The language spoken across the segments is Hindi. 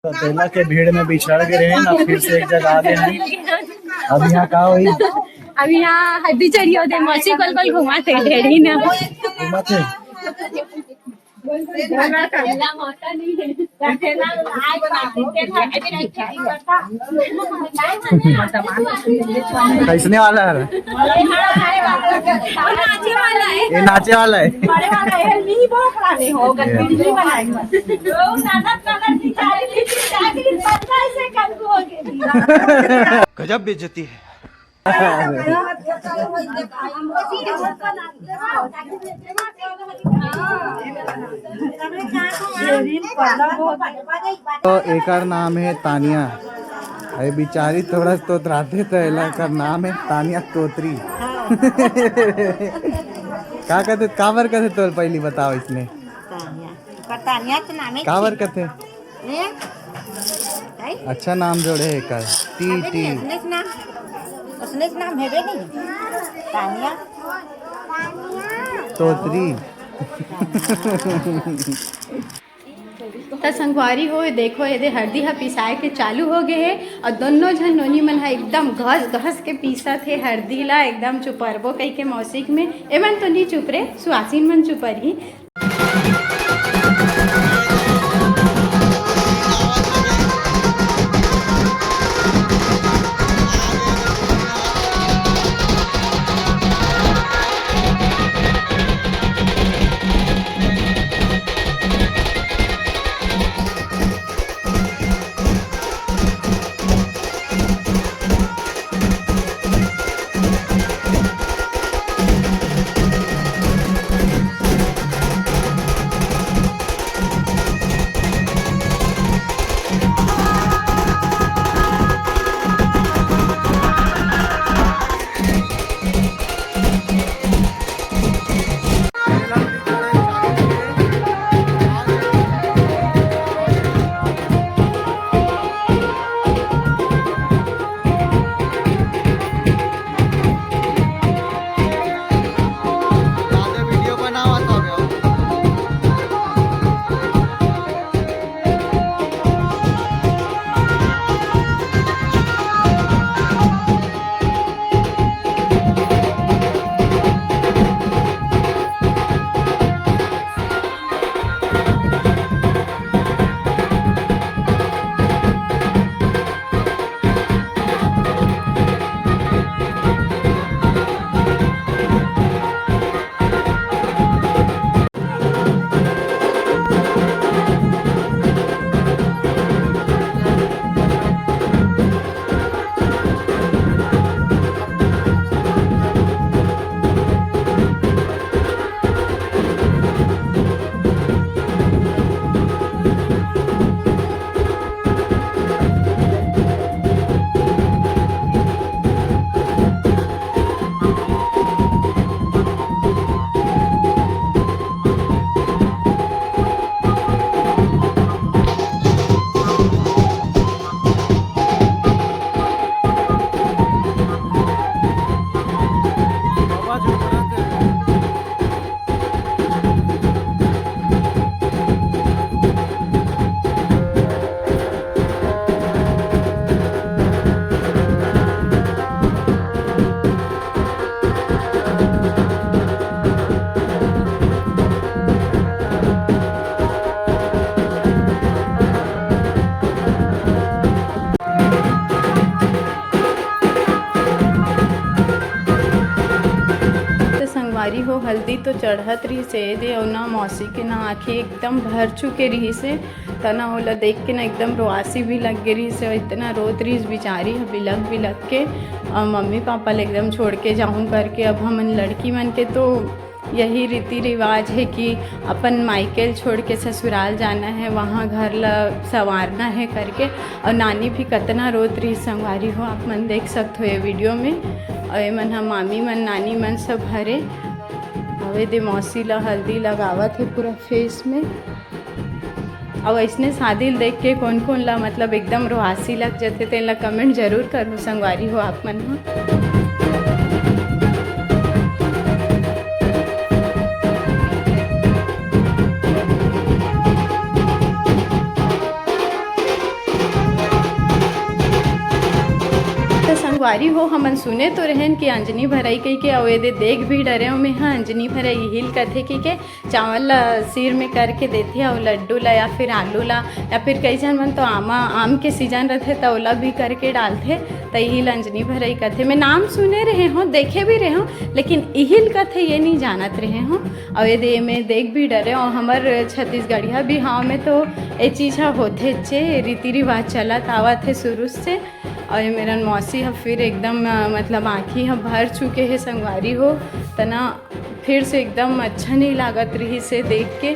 तो पहला के भीड़ में बिछड़ गए हैं ना, फिर से एक जगह आ गए हैं। अब यहाँ कहा हुई अब यहाँ हड्डी चढ़ी होते मौसी कल कल घुमाते ढेड़ी ना घुमाते कैसने वाला है, ये नाचे वाला है। गजब बेइज्जती है। तो एक नाम है तानिया, अरे बिचारी थोड़ा तो त्राते तो एला नाम है तानिया तोत्री। का कहते कावर कहते तो पहली बताओ इसने कावर कहते। अच्छा नाम जोड़े है कर टी टी उसने नाम है नहीं तानिया तोत्री। तो संगवारी हो देखो ये हल्दी हा पिसाए के चालू हो गए है और दोनों जन नोनी मन हा एकदम घस घस के पीसा थे हल्दी ला एकदम चुपरबो कही के मौसिक में एमन तो नहीं चुप रे सुहासिन मन चुपर ही। संगवारी हो हल्दी तो चढ़त रही से दे और ना मौसी के ना आँखें एकदम भर चुके रही से तना ओला देख के ना एकदम रोआसी भी लग गई रही से और इतना रोत रही बेचारी बिलक के और मम्मी पापा ले एकदम छोड़ के जाऊँ करके। अब हम लड़की मन के तो यही रीति रिवाज है कि अपन मायके छोड़ के ससुराल जाना है, वहाँ घर ला संवारना है करके। और नानी भी कितना रोत रही संगवारी हो, आप मन देख सकते हो ये वीडियो में। और मन हम मामी मन नानी मन सब हरे हवे दे मौसी ला हल्दी लगावत है पूरा फेस में। और ऐसने शादी देख के कौन कौन ला मतलब एकदम रोहासी लग जाते तेन ला कमेंट जरूर करो संगवारी हो आप मन हो। संगवारी हो हमन सुने तो रहन कि अंजनी भराई कही के अवे दे देख भी डरे में हाँ अंजनी भराई हिल कथे कि के चावल ला सिर में करके देथे और लड्डू ला या फिर आलू ला या फिर कई जन मन तो आम के सीजन रहते तो ओला भी करके डालथे तो हिल अंजनी भराई कथे। मैं नाम सुने रहे हूँ देखे भी रहे हूँ लेकिन इहिल कथे ये नहीं जानत रहे हूँ और ये दे में देख भी डरे और हमार छत्तीसगढ़िया बिहाव में तो ये चीज़ होते चे रीति रिवाज चलत आवत है शुरू से। और ये मेरा मौसी है फिर एकदम मतलब आँखी है भर चुके हैं संगवारी हो तना फिर से एकदम अच्छा नहीं लागत रही से देख के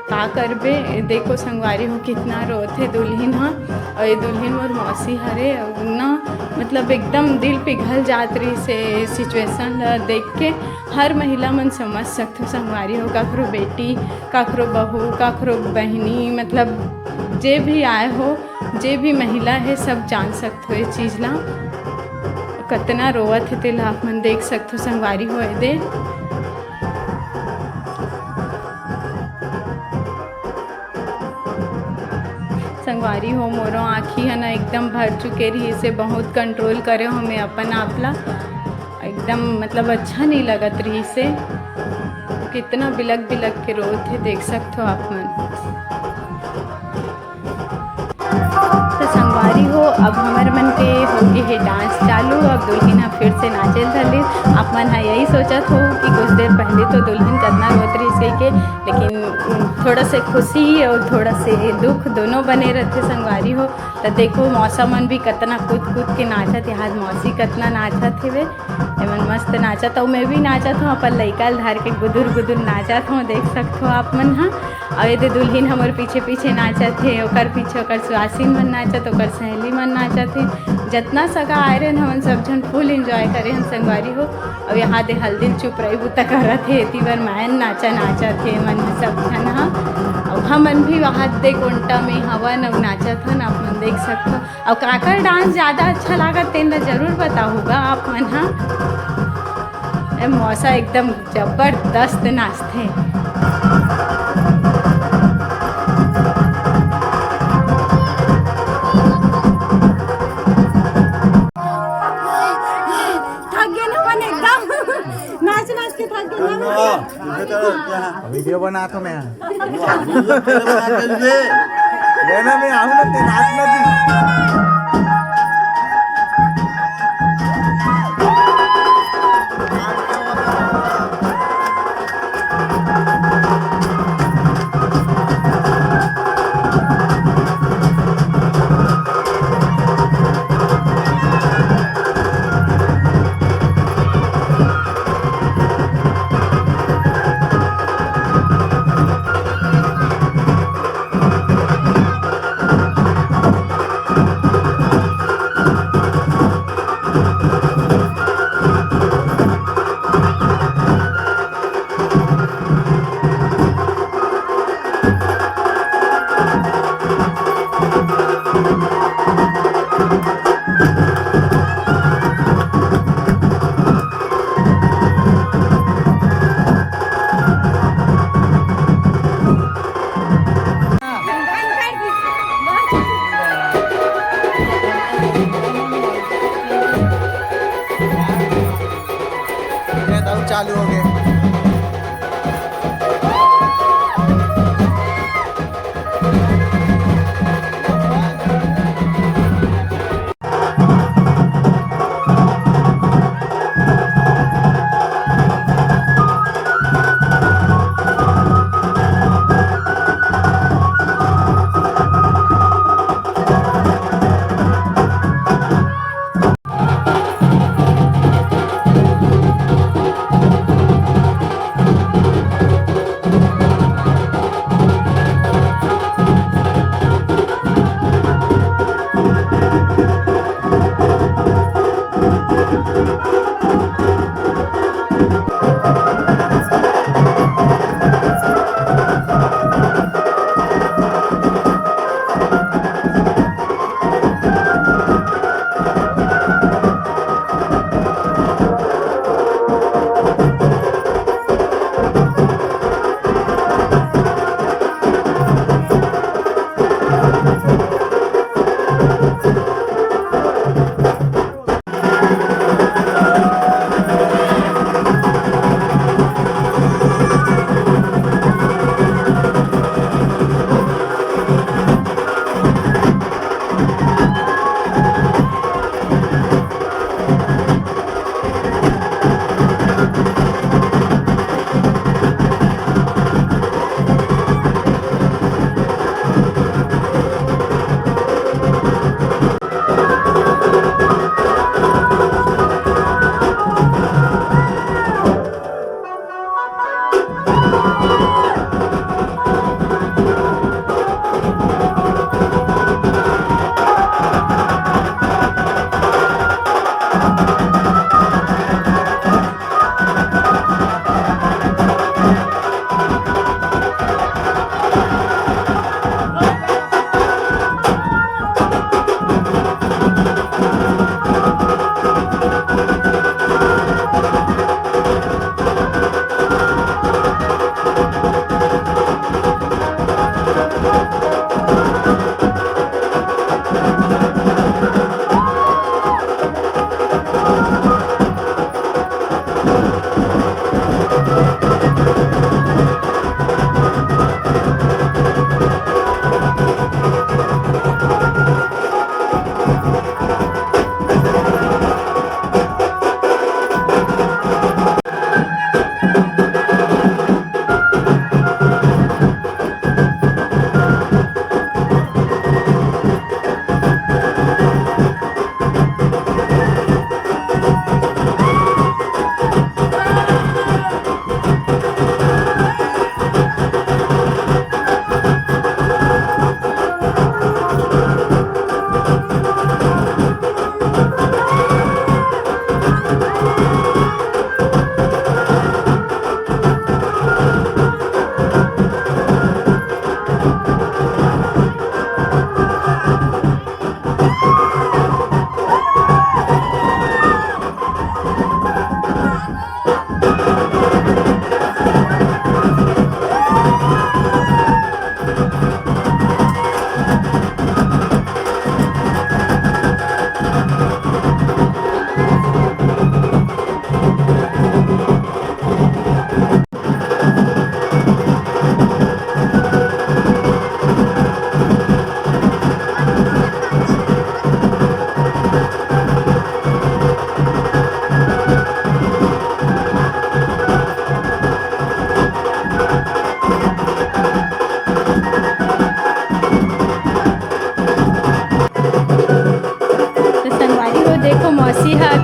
का करबे। देखो संगवारी हो कितना रोते दुल्हन हाँ और ये दुल्हन और मौसी हरे ना मतलब एकदम दिल पिघल जात रही से सिचुएशन देख के हर महिला मन समझ सकते संगवारी हो कखरो बेटी कखरो बहू कखरो बहनी मतलब जे भी आए हो जे भी महिला है सब जान सकते हो ये चीज़ ला कितना रोवत है तेला आप मन देख सकते हो संगवारी हो दे। संगवारी हो मोरो आँखी है ना एकदम भर चुके रही से बहुत कंट्रोल करे हो मैं अपन आपला एकदम मतलब अच्छा नहीं लगत रही से कितना बिलक बिलक के रोत है देख सकते हो आप मन। तो संगवारी हो अब हमारे मन के हो गए है डांस चालू अब दुल्हन फिर से नाचे धले आप मन हाँ यही सोचत हो कि कुछ देर पहले तो दुल्हन कितना रोत रही सही के लेकिन थोड़ा से खुशी और थोड़ा से दुख दोनों बने रहते संगवारी हो। तो देखो मौसा मन भी कितना कूद कूद के नाचत आज मौसी कितना नाचत है वे एमन मस्त नाचत और मैं भी नाचत हूँ अपन लइका धार के गुदुर गुदुर नाचत हूँ देख सकते हो आप मन हाँ। और ये दुल्हन हमारे पीछे पीछे नाचत है ओकर पीछे ओकर सुहासिन मन नाचत ओकर सहेली मन नाचत है जितना सगा आए रहे हमन सब जन फुल एंजॉय करे हम संगवारी हो। अब यहाँ दे हल्दी चुप रही बुता करत है तीवर मैन नाचा नाचत है मन सब जन हाँ और हमन भी वहाँ दे कोंटा में हवन और नाचत हन आप मन देख सकते हो। और काकर डांस ज़्यादा अच्छा लागत तेन जरूर बताऊँगा आप मन हाँ। मौसा एकदम जबरदस्त नाचते वीडियो बना तो मैं लेना मैं आऊँ ना नाचना थी। चालू हो गए।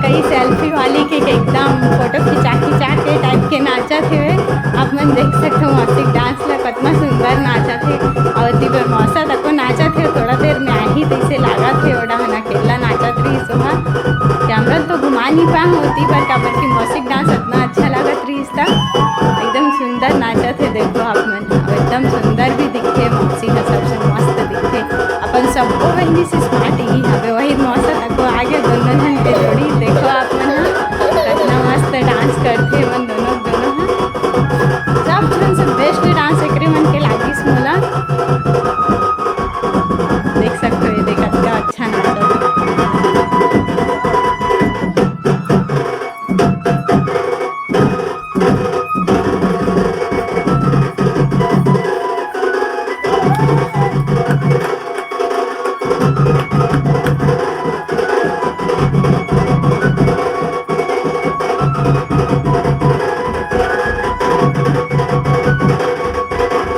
कई सेल्फी वाली के एकदम फोटो खिंचा के टाइप के नाचत थे। आप मन देख सकते हो मौसी डांस ला कितना सुंदर नाचत थे। और दिव्य मौसा तक नाचत थे, थोड़ा देर में आई तैसे लागत थे ओडा हना अकेला नाचत रही सोहा। कैमरा तो घुमा नहीं पा होती पर काबर की मौसिक डांस इतना अच्छा लागत रही था, एकदम सुंदर नाचत थे। देखो आप मन एकदम सुंदर भी दिखे, मौसी का सबसे मस्त दिखे। अपन सबको वही से स्मार्ट ही हवे वही मौसा तक आगे दोनों जन के जोड़ी देखो।